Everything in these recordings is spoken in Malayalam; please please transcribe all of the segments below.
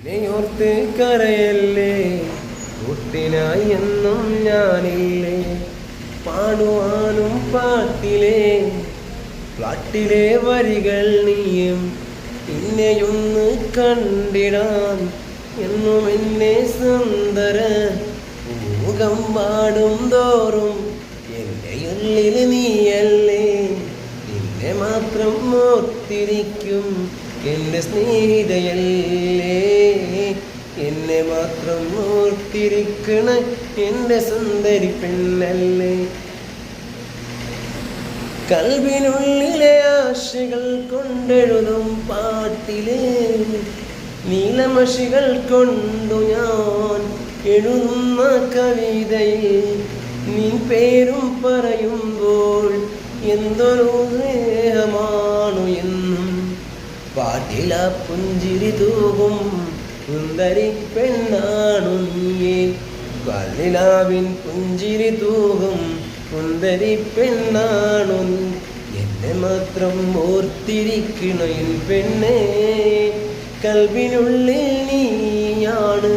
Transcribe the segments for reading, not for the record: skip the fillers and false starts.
നിന്നെയോർത്ത് കരയല്ലേ, കൂട്ടിനായി എന്നും ഞാനില്ലേ. പാടുവാനും പാട്ടിലെ വരികൾ നീയും. പിന്നെയൊന്ന് കണ്ടിടാൻ എന്നും എന്നെ സുന്ദര മുഖം പാടും തോറും എൻ്റെ ഉള്ളിൽ നീയല്ലേ. നിന്നെ മാത്രം ഓർത്തിരിക്കും എൻ്റെ സ്നേഹിതയല്ലേ. എന്നെ മാത്രം ഓർത്തിരിക്കണ എൻ്റെ സുന്ദരി പെണ്ണല്ലേ. കൽവിനുള്ളിലെ ആശകൾ കൊണ്ടെഴുതും പാട്ടിലെ നീലമഷികൾ കൊണ്ടു ഞാൻ എഴുതുന്ന കവിതയിൽ നീ പേരും പറയുമ്പോൾ എന്തൊരു സ്നേഹമാണു എന്നും. പാട്ടില പുഞ്ചിരി തൂകും സുന്ദരി പെണ്ണാണു നീയേ. കല്ലിലാവിൻ പുഞ്ചിരി തൂകും സുന്ദരി പെണ്ണാണു നീ. എന്നെ മാത്രം ഓർത്തിരിക്കണ എൻ പെണ്ണേ. കൽവിനുള്ളിൽ നീയാണ്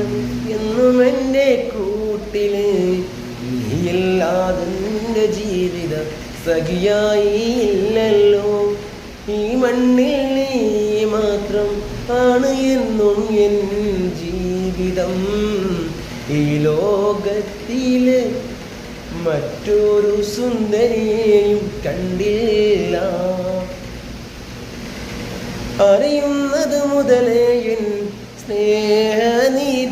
എന്നും എൻ്റെ കൂട്ടില്. നീയില്ലാതെ എൻ്റെ ജീവിത സഖിയായി ഇല്ലല്ലോ. ഈ മണ്ണിൽ നീ മാത്രം ആണ് എന്നും എൻ ജീവിതം. ഈ ലോകത്തിലെ മറ്റൊരു സുന്ദരിയെയും കണ്ടില്ല. അറിയുന്നത് മുതലേ എൻ സ്നേഹനിധിയല്ലേ.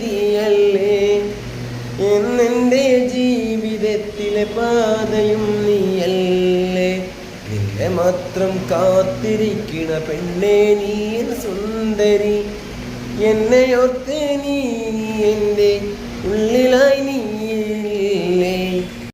എന്നെൻ്റെ ജീവിതത്തിലെ പാതയും നീയല്ലേ. നിന്നെ മാത്രം കാത്തിരിക്കണ പെണ്ണേ നീ സുന്ദരി. എന്നെയൊത്ത് നീ എൻ്റെ ഉള്ളിലായി